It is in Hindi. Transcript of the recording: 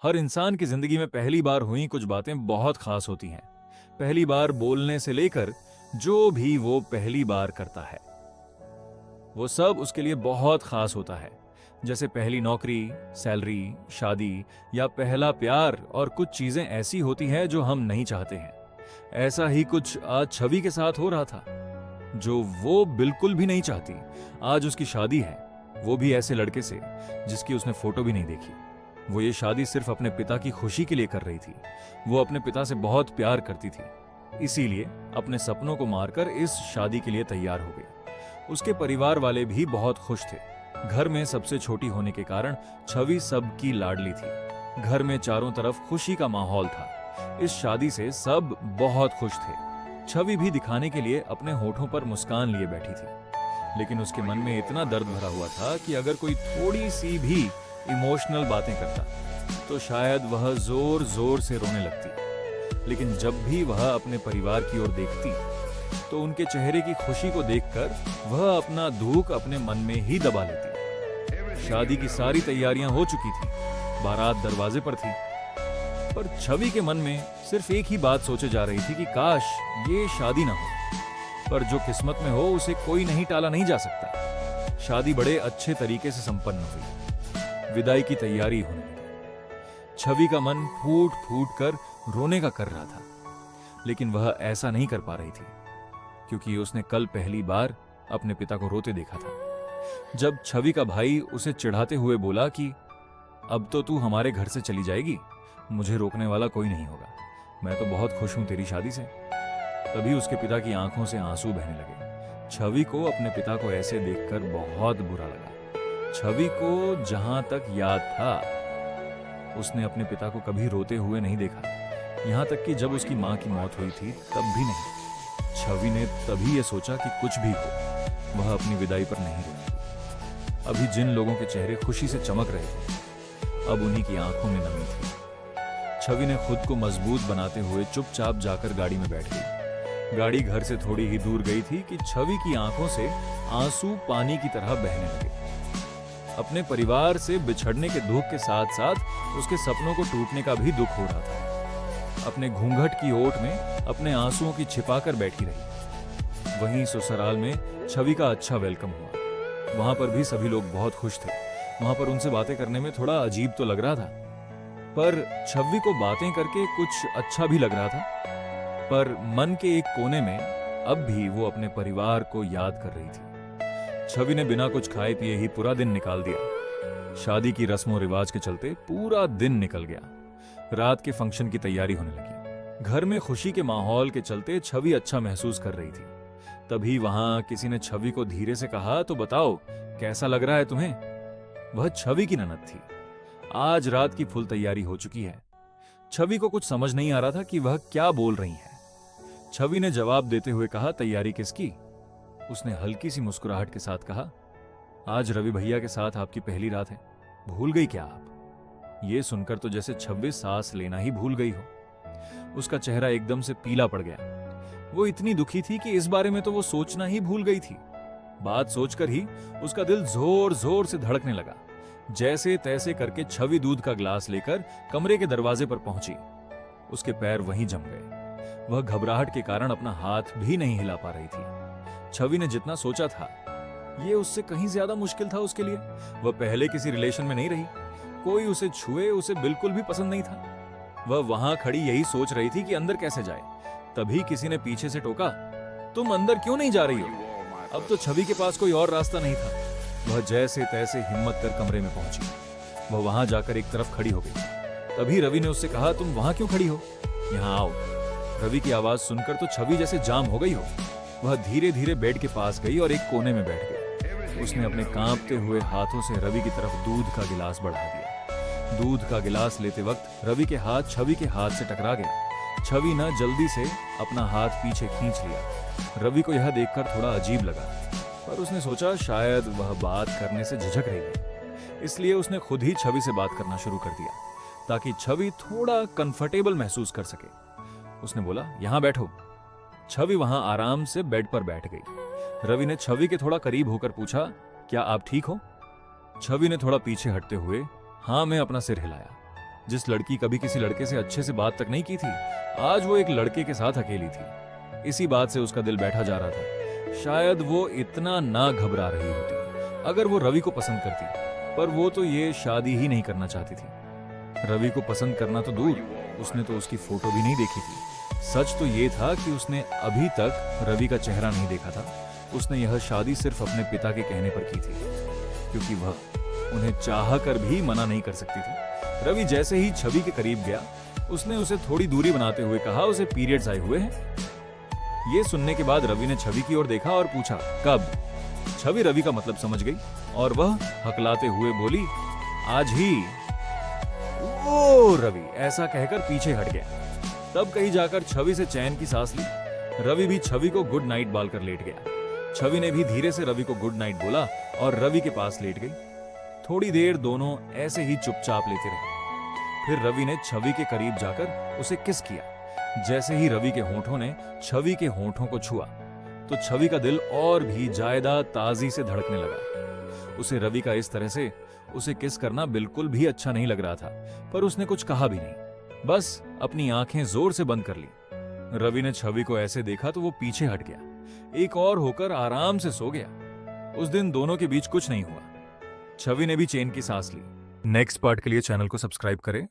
हर इंसान की जिंदगी में पहली बार हुई कुछ बातें बहुत खास होती हैं। पहली बार बोलने से लेकर जो भी वो पहली बार करता है, वो सब उसके लिए बहुत खास होता है। जैसे पहली नौकरी, सैलरी, शादी या पहला प्यार, और कुछ चीजें ऐसी होती हैं जो हम नहीं चाहते हैं। ऐसा ही कुछ आज छवि के साथ हो रहा था, जो वो बिल्कुल भी नहीं चाहती। आज उसकी शादी है, वो भी ऐसे लड़के से जिसकी उसने फोटो भी नहीं देखी। वो ये शादी सिर्फ अपने पिता की खुशी के लिए कर रही थी। वो अपने पिता से बहुत प्यार करती थी, इसीलिए अपने सपनों को मारकर इस शादी के लिए तैयार हो गई। उसके परिवार वाले भी बहुत खुश थे। घर में सबसे छोटी होने के कारण छवि सबकी लाडली थी। घर में चारों तरफ खुशी का माहौल था। इस शादी से सब बहुत खुश थे। छवि भी दिखाने के लिए अपने होठों पर मुस्कान लिए बैठी थी, लेकिन उसके मन में इतना दर्द भरा हुआ था कि अगर कोई थोड़ी सी भी इमोशनल बातें करता तो शायद वह जोर जोर से रोने लगती। लेकिन जब भी वह अपने परिवार की ओर देखती तो उनके चेहरे की खुशी को देखकर वह अपना दुख अपने मन में ही दबा लेती। शादी की सारी तैयारियां हो चुकी थी, बारात दरवाजे पर थी, पर छवि के मन में सिर्फ एक ही बात सोचे जा रही थी कि काश ये शादी ना हो। पर जो किस्मत में हो उसे कोई नहीं टाला नहीं जा सकता। शादी बड़े अच्छे तरीके से संपन्न हुई। विदाई की तैयारी होने लगी। छवि का मन फूट फूट कर रोने का कर रहा था, लेकिन वह ऐसा नहीं कर पा रही थी, क्योंकि उसने कल पहली बार अपने पिता को रोते देखा था। जब छवि का भाई उसे चिढ़ाते हुए बोला कि अब तो तू हमारे घर से चली जाएगी, मुझे रोकने वाला कोई नहीं होगा, मैं तो बहुत खुश हूं तेरी शादी से, तभी उसके पिता की आंखों से आंसू बहने लगे। छवि को अपने पिता को ऐसे देखकर बहुत बुरा लगा। छवि को जहां तक याद था, उसने अपने पिता को कभी रोते हुए नहीं देखा। यहां तक कि जब उसकी मां की मौत हुई थी तब भी नहीं। छवि ने तभी यह सोचा कि कुछ भी हो, वह अपनी विदाई पर नहीं रोती। अभी जिन लोगों के चेहरे खुशी से चमक रहे थे, अब उन्हीं की आंखों में नमी थी। छवि ने खुद को मजबूत बनाते हुए चुपचाप जाकर गाड़ी में बैठ गई। गाड़ी घर से थोड़ी ही दूर गई थी कि छवि की आंखों से आंसू पानी की तरह बहने लगे। अपने परिवार से बिछड़ने के दुख के साथ साथ उसके सपनों को टूटने का भी दुख हो रहा था। अपने घूंघट की ओट में अपने आंसुओं की छिपाकर बैठी रही। वहीं ससुराल में छवि का अच्छा वेलकम हुआ। वहां पर भी सभी लोग बहुत खुश थे। वहां पर उनसे बातें करने में थोड़ा अजीब तो लग रहा था, पर छवि को बातें करके कुछ अच्छा भी लग रहा था। पर मन के एक कोने में अब भी वो अपने परिवार को याद कर रही थी। छवि ने बिना कुछ खाए पिए ही पूरा दिन निकाल दिया। शादी की रस्मों रिवाज के चलते पूरा दिन निकल गया। रात के फंक्शन की तैयारी होने लगी। घर में खुशी के माहौल के चलते छवि अच्छा महसूस कर रही थी। तभी वहां किसी ने छवि को धीरे से कहा, तो बताओ कैसा लग रहा है तुम्हें? वह छवि की ननद थी। आज रात की फुल तैयारी हो चुकी है। छवि को कुछ समझ नहीं आ रहा था कि वह क्या बोल रही है। छवि ने जवाब देते हुए कहा, तैयारी किसकी? उसने हल्की सी मुस्कुराहट के साथ कहा, आज रवि भैया के साथ आपकी पहली रात है, भूल गई क्या आप? ये सुनकर तो जैसे छवि सांस लेना ही भूल गई हो। उसका चेहरा एकदम से पीला पड़ गया। वो इतनी दुखी थी कि इस बारे में तो वो सोचना ही भूल गई थी। बात सोचकर ही उसका दिल जोर जोर से धड़कने लगा। जैसे तैसे करके छवि दूध का गिलास लेकर कमरे के दरवाजे पर पहुंची। उसके पैर वहीं जम गए। वह घबराहट के कारण अपना हाथ भी नहीं हिला पा रही थी। छवि ने जितना सोचा था, ये उससे कहीं ज्यादा मुश्किल था उसके लिए। वह पहले किसी रिलेशन में नहीं रही। कोई उसे छुए उसे बिल्कुल भी पसंद नहीं था। वह वहां खड़ी यही सोच रही थी कि अंदर कैसे जाए। तभी किसी ने पीछे से टोका, तुम अंदर क्यों नहीं जा रही हो? अब तो छवि के पास कोई और रास्ता नहीं था। वह जैसे तैसे हिम्मत कर कमरे में पहुंची। वह वहां जाकर एक तरफ खड़ी हो गई। तभी रवि ने उससे कहा, तुम वहां क्यों खड़ी हो? यहाँ आओ। रवि की आवाज सुनकर तो छवि जैसे जाम हो गई हो। वह धीरे धीरे बेड के पास गई और एक कोने में बैठ गई। उसने अपने कांपते हुए हाथों से रवि की तरफ दूध का गिलास बढ़ा दिया। दूध का गिलास लेते वक्त रवि के हाथ छवि के हाथ से टकरा गया। छवि ने जल्दी से अपना हाथ पीछे खींच लिया। रवि को यह देखकर थोड़ा अजीब लगा, पर उसने सोचा शायद वह बात करने से झिझक रही है। इसलिए उसने खुद ही छवि से बात करना शुरू कर दिया, ताकि छवि थोड़ा कंफर्टेबल महसूस कर सके। उसने बोला, यहां बैठो। छवि वहां आराम से बेड पर बैठ गई। रवि ने छवि के थोड़ा करीब होकर पूछा, क्या आप ठीक हो? छवि ने थोड़ा पीछे हटते हुए हाँ में अपना सिर हिलाया। जिस लड़की कभी किसी लड़के से अच्छे से बात तक नहीं की थी, आज वो एक लड़के के साथ अकेली थी। इसी बात से उसका दिल बैठा जा रहा था। शायद वो इतना ना घबरा रही होती अगर वो रवि को पसंद करती, पर वो तो ये शादी ही नहीं करना चाहती थी। रवि को पसंद करना तो दूर, उसने तो उसकी फोटो भी नहीं देखी थी। सच तो ये था कि उसने अभी तक रवि का चेहरा नहीं देखा था। उसने यह शादी सिर्फ अपने पिता के कहने पर की थी, क्योंकि वह उन्हें चाह कर भी मना नहीं कर सकती थी। रवि जैसे ही छवि के करीब गया, उसने उसे थोड़ी दूरी बनाते हुए कहा, उसे पीरियड्स आए हुए हैं। ये सुनने के बाद रवि ने छवि की ओर देखा और पूछा, कब? छवि रवि का मतलब समझ गई और वह हकलाते हुए बोली, आज ही। ओ रवि ऐसा कहकर पीछे हट गया। तब कहीं जाकर छवि से चैन की सांस ली। रवि भी छवि को गुड नाइट बोलकर लेट गया। छवि ने भी धीरे से रवि को गुड नाइट बोला और रवि के पास लेट गई। थोड़ी देर दोनों ऐसे ही चुपचाप लेते रहे। फिर रवि ने छवि के करीब जाकर उसे किस किया। जैसे ही रवि के होठों ने छवि के होठों को छुआ, तो छवि का दिल और भी ज्यादा ताजी से धड़कने लगा। उसे रवि का इस तरह से उसे किस करना बिल्कुल भी अच्छा नहीं लग रहा था, पर उसने कुछ कहा भी नहीं, बस अपनी आंखें जोर से बंद कर ली। रवि ने छवि को ऐसे देखा तो वो पीछे हट गया, एक और होकर आराम से सो गया। उस दिन दोनों के बीच कुछ नहीं हुआ। छवि ने भी चैन की सांस ली। नेक्स्ट पार्ट के लिए चैनल को सब्सक्राइब करें